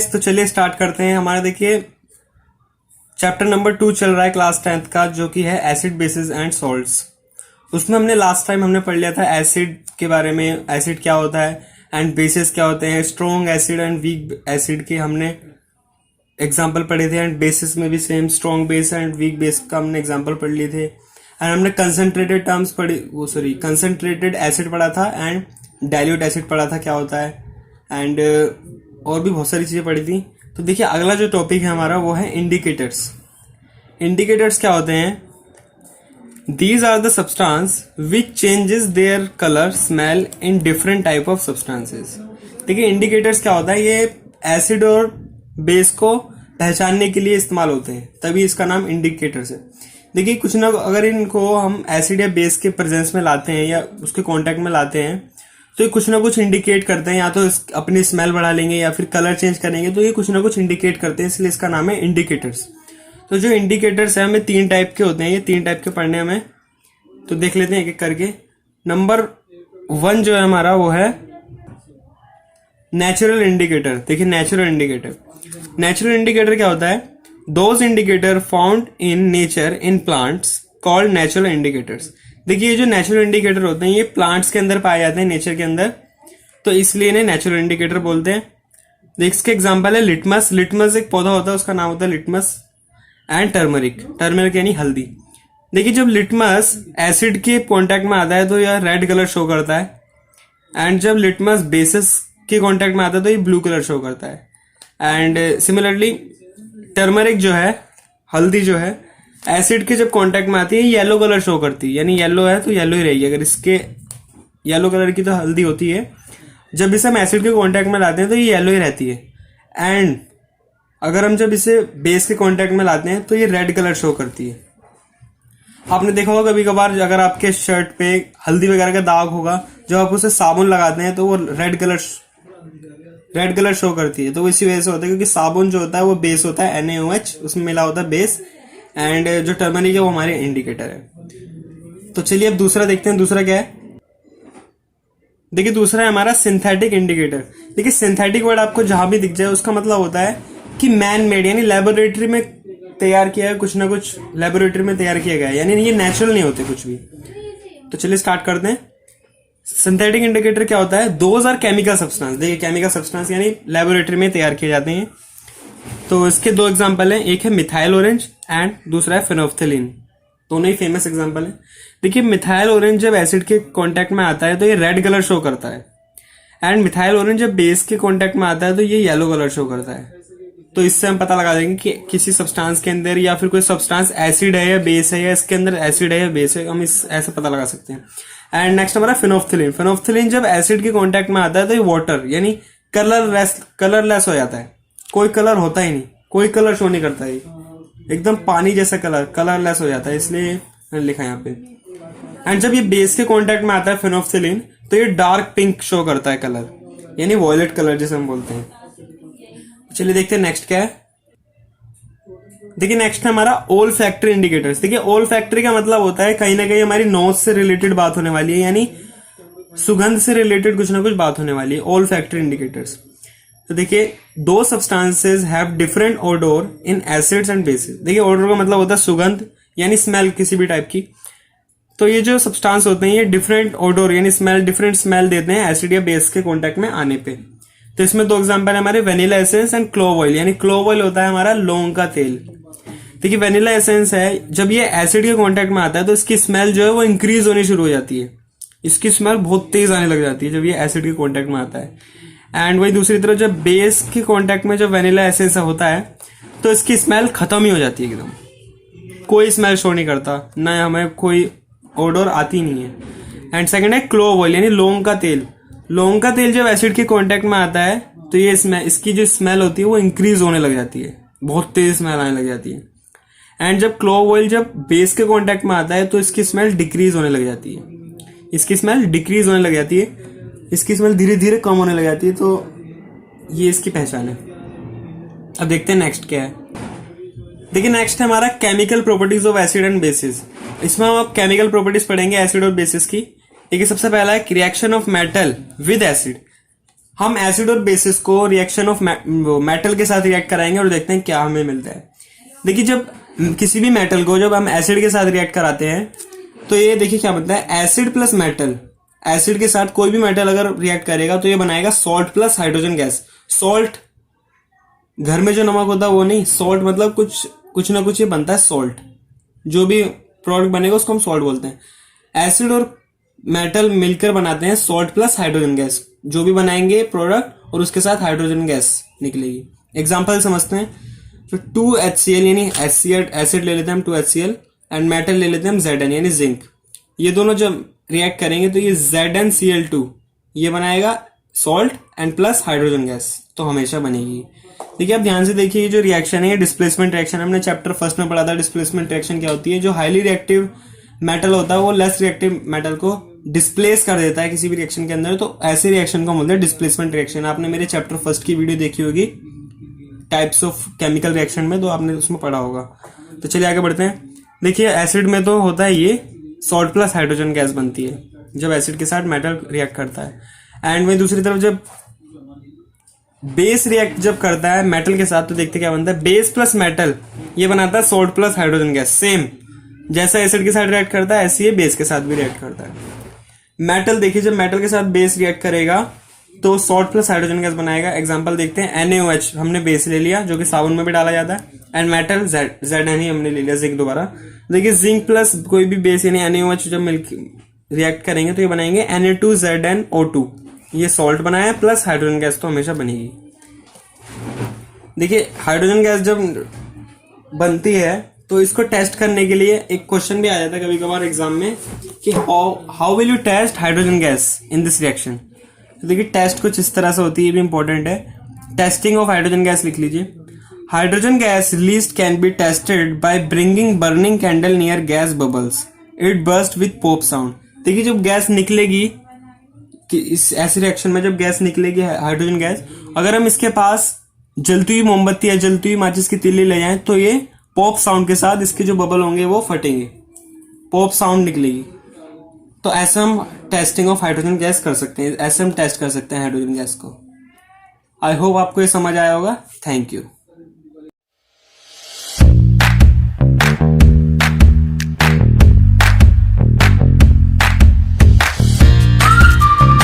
तो चलिए स्टार्ट करते हैं। हमारा देखिए चैप्टर नंबर 2 चल रहा है क्लास 10th का, जो कि है एसिड बेसिस एंड सॉल्ट्स। उसमें हमने लास्ट टाइम हमने पढ़ लिया था एसिड के बारे में, एसिड क्या होता है एंड बेसिस क्या होते हैं। Strong acid and weak acid के हमने एग्जाम्पल पढ़े थे, एंड बेसिस में भी same strong base and weak base का हमने एग्जाम्पल पढ़ लिए थे। एंड हमने कंसंट्रेटेड टर्म्स पढ़ी, कंसंट्रेटेड एसिड पढ़ा था एंड डाइल्यूट एसिड पढ़ा था क्या होता है, एंड और भी बहुत सारी चीजें पढ़ी थी। तो देखिए अगला जो टॉपिक है हमारा वो है इंडिकेटर्स। इंडिकेटर्स क्या होते हैं? These are the substance which changes their color, smell in different type of substances। देखिए इंडिकेटर्स क्या होता है, ये एसिड और बेस को पहचानने के लिए इस्तेमाल होते हैं, तभी इसका नाम इंडिकेटर्स है। देखिए कुछ ना, अगर इनको हम एसिड या बेस के प्रेजेंस में लाते हैं या उसके कांटेक्ट में लाते हैं तो ये कुछ ना कुछ इंडिकेट करते हैं, या तो अपनी स्मेल बढ़ा लेंगे या फिर कलर चेंज करेंगे, तो ये कुछ ना कुछ इंडिकेट करते हैं, इसलिए इसका नाम है इंडिकेटर्स। तो जो इंडिकेटर्स है हमें 3 टाइप के होते हैं, ये 3 टाइप के पढ़ने हमें, तो देख लेते हैं एक एक करके। नंबर 1 जो है हमारा वो है नेचुरल इंडिकेटर। देखिए नेचुरल इंडिकेटर क्या होता है? Those indicator found in nature in plants called natural indicators. देखिए ये जो नेचुरल इंडिकेटर होते हैं ये प्लांट्स के अंदर पाए जाते हैं, नेचर के अंदर, तो इसलिए इन्हें नेचुरल इंडिकेटर बोलते हैं। देख इसके एग्जांपल है लिटमस। लिटमस एक पौधा होता है, उसका नाम होता है लिटमस। एंड टर्मरिक यानी हल्दी। देखिए जब लिटमस एसिड के कांटेक्ट में आता है तो यह रेड कलर शो करता है, एंड जब लिटमस बेसिस के कांटेक्ट में आता है तो ये ब्लू कलर शो करता है। एंड सिमिलरली टर्मरिक जो है, हल्दी जो है, एसिड के जब कांटेक्ट में आती है येलो कलर शो करती है, यानी येलो है तो येलो ही रहेगी। अगर इसके येलो कलर की तो हल्दी होती है, जब इसे हम एसिड के कांटेक्ट में लाते हैं तो ये येलो ही रहती है। एंड अगर हम जब इसे बेस के कांटेक्ट में लाते हैं तो ये रेड कलर शो करती है। आपने देखा होगा कभी कभार अगर आपके शर्ट पे हल्दी वगैरह का दाग होगा, जब आप उसे साबुन लगाते हैं तो वो रेड कलर शो करती है। तो इसी वजह से होता है क्योंकि साबुन जो होता है वो बेस होता है NaOH, उसमें मिला होता है बेस, एंड जो टर्मरिक है वो हमारे इंडिकेटर है। तो चलिए अब दूसरा देखते हैं, दूसरा क्या है। देखिए दूसरा है हमारा सिंथेटिक इंडिकेटर। देखिए सिंथेटिक वर्ड आपको जहां भी दिख जाए उसका मतलब होता है कि मैन मेड, यानी लेबोरेटरी में तैयार किया है, कुछ ना कुछ लेबोरेटरी में तैयार किया गया है, यानी ये नेचुरल नहीं होते कुछ भी। तो चलिए स्टार्ट करते हैं। सिंथेटिक इंडिकेटर क्या होता है? Those are chemical substance. देखिए केमिकल सब्सटेंस यानी लेबोरेटरी में तैयार किए जाते हैं। तो इसके 2 एग्जांपल हैं, एक है मिथाइल ऑरेंज एंड दूसरा है फेनोल्फथलीन। दोनों ही फेमस एग्जांपल है। देखिए मिथाइल ऑरेंज जब एसिड के कांटेक्ट में आता है तो ये रेड कलर शो करता है, एंड मिथाइल ऑरेंज जब बेस के कांटेक्ट में आता है तो ये येलो कलर शो करता है। तो इससे हम पता लगा देंगे कि किसी सब्सटेंस के अंदर या फिर कोई सब्सटेंस एसिड है या बेस है, या इसके अंदर एसिड है या बेस है, हम इस ऐसे पता लगा सकते हैं। एंड नेक्स्ट हमारा फेनोल्फथलीन जब एसिड के कांटेक्ट में आता है तो ये वाटर यानी कलरलेस हो जाता है, कोई कलर होता ही नहीं, कोई कलर शो नहीं करता है, एकदम पानी जैसा कलरलेस हो जाता है, इसलिए मैंने लिखा यहाँ पे। एंड जब ये बेस के कांटेक्ट में आता है फेनोल्फथलीन तो ये डार्क पिंक शो करता है कलर, यानी वॉयलेट कलर जिसे हम बोलते हैं। चलिए देखते हैं नेक्स्ट क्या है। देखिए नेक्स्ट है हमारा ओल फैक्ट्री इंडिकेटर्स। देखिए ओल फैक्ट्री का मतलब होता है कहीं ना कहीं हमारी नोज से रिलेटेड बात होने वाली है, यानी सुगंध से रिलेटेड कुछ ना कुछ बात होने वाली है। ओल फैक्ट्री इंडिकेटर्स। तो देखिए 2 substances have different odour in acids and bases. देखिए ओडोर का मतलब होता है सुगंध यानी स्मेल किसी भी टाइप की। तो ये जो सब्सटेंस होते हैं ये डिफरेंट ओडोर यानी स्मेल, डिफरेंट स्मेल देते हैं एसिड या बेस के कॉन्टेक्ट में आने पे। तो इसमें 2 एग्जांपल है हमारे vanilla essence and clove oil, यानी क्लोव ऑयल होता है हमारा लौंग का तेल। देखिए वेनिला एसेंस है, जब ये एसिड के कांटेक्ट में आता है तो इसकी स्मेल जो है वो इंक्रीज होनी शुरू हो जाती है, इसकी स्मेल बहुत तेज आने लग जाती है जब ये एसिड के कांटेक्ट में आता है। एंड वही दूसरी तरफ जब बेस के कांटेक्ट में जब वेनिला एसेंस होता है तो इसकी स्मेल खत्म ही हो जाती है, एकदम कोई स्मेल शो नहीं करता, ना हमें कोई ओडोर आती नहीं है। एंड सेकंड है क्लोव ऑयल यानी लौंग का तेल। लौंग का तेल जब एसिड के कांटेक्ट में आता है तो ये इसकी जो स्मेल होती है वो इंक्रीज होने लग जाती है, बहुत तेज स्मेल आने लग जाती है। एंड जब क्लोव ऑयल जब बेस के कांटेक्ट में आता है तो इसकी स्मेल डिक्रीज होने लग जाती है, इसकी स्मेल डिक्रीज होने लग जाती है, इसकी स्मेल धीरे धीरे कम होने लग जाती है। तो ये इसकी पहचान है। अब देखते हैं नेक्स्ट क्या है। देखिए नेक्स्ट है हमारा chemical properties of acid and bases. इसमें हम अब केमिकल प्रॉपर्टीज पढ़ेंगे एसिड और बेसिस की। देखिए सबसे पहला है reaction of metal with acid. हम एसिड और बेसिस को रिएक्शन ऑफ मेटल के साथ रिएक्ट कराएंगे और देखते हैं क्या हमें मिलता है। देखिए जब किसी भी मेटल को जब हम एसिड के साथ रिएक्ट कराते हैं तो ये देखिए क्या बनता है, एसिड प्लस मेटल। एसिड के साथ कोई भी मेटल अगर रिएक्ट करेगा तो ये बनाएगा salt plus hydrogen gas. Salt घर में जो नमक होता है वो नहीं, सॉल्ट मतलब कुछ ना कुछ ये बनता है सॉल्ट। जो भी प्रोडक्ट बनेगा उसको हम सॉल्ट बोलते हैं। एसिड और मेटल मिलकर बनाते हैं सॉल्ट प्लस हाइड्रोजन गैस। जो भी बनाएंगे प्रोडक्ट और उसके साथ हाइड्रोजन गैस निकलेगी। एग्जांपल समझते हैं, तो 2HCl यानी एसिड ले लेते हैं हम 2HCl एंड मेटल ले लेते हैं हम Zn यानी जिंक। ये दोनों जब रिएक्ट करेंगे तो ये ZnCl2 ये बनाएगा salt and plus hydrogen gas, तो हमेशा बनेगी। देखिए आप ध्यान से देखिए, ये जो रिएक्शन है ये डिस्प्लेसमेंट रिएक्शन, हमने चैप्टर फर्स्ट में पढ़ा था डिस्प्लेसमेंट रिएक्शन क्या होती है। जो हाईली रिएक्टिव मेटल होता है वो लेस रिएक्टिव मेटल को डिस्प्लेस कर देता है किसी भी रिएक्शन के अंदर, तो ऐसे रिएक्शन को बोलते हैं डिस्प्लेसमेंट रिएक्शन। आपने मेरे चैप्टर फर्स्ट की वीडियो देखी होगी टाइप्स ऑफ केमिकल रिएक्शन में, तो आपने उसमें पढ़ा होगा। तो चलिए आगे बढ़ते हैं। देखिए एसिड में तो होता है ये सॉल्ट प्लस हाइड्रोजन गैस बनती है जब एसिड के साथ मेटल रिएक्ट करता है। एंड वहीं दूसरी तरफ जब बेस रिएक्ट जब करता है मेटल के साथ तो देखते क्या बनता है, बेस प्लस मेटल ये बनाता है salt plus hydrogen gas. Same जैसा एसिड के साथ रिएक्ट करता है ऐसे ही बेस के साथ भी रिएक्ट करता है। मेटल देखिए जब मेटल के साथ बेस रिएक्ट करेगा तो सॉल्ट प्लस हाइड्रोजन गैस बनाएगा। एग्जांपल देखते हैं, NaOH हमने बेस ले लिया जो कि साबुन में भी डाला जाता है, एंड मेटल Zn ही हमने ले लिया, जिंक दोबारा। देखिए जिंक प्लस कोई भी बेस यानी NaOH जब मिलकर रिएक्ट करेंगे तो ये बनाएंगे Na2ZnO2, ये सॉल्ट बनाया प्लस हाइड्रोजन गैस तो हमेशा बनेगी। देखिए हाइड्रोजन गैस जब बनती है तो इसको टेस्ट करने के लिए एक क्वेश्चन भी आ जाता है कभी कभार एग्जाम में कि how will you test hydrogen gas in this reaction. तो देखिए टेस्ट कुछ इस तरह से होती है, ये भी इंपॉर्टेंट है। टेस्टिंग ऑफ हाइड्रोजन गैस लिख लीजिए। Hydrogen gas released can be tested by bringing burning candle near gas bubbles, it burst with pop sound. देखिए जब गैस निकलेगी कि इस ऐसे रिएक्शन में जब गैस निकलेगी हाइड्रोजन गैस, अगर हम इसके पास जलती हुई मोमबत्ती या जलती हुई माचिस की तीली ले जाएं तो ये पॉप साउंड के साथ इसके जो बबल होंगे वो फटेंगे, पॉप साउंड निकलेगी। तो ऐसे हम टेस्टिंग ऑफ हाइड्रोजन गैस कर सकते हैं, ऐसे हम टेस्ट कर सकते हैं हाइड्रोजन गैस को। आई होप आपको ये समझ आया होगा। Thank you.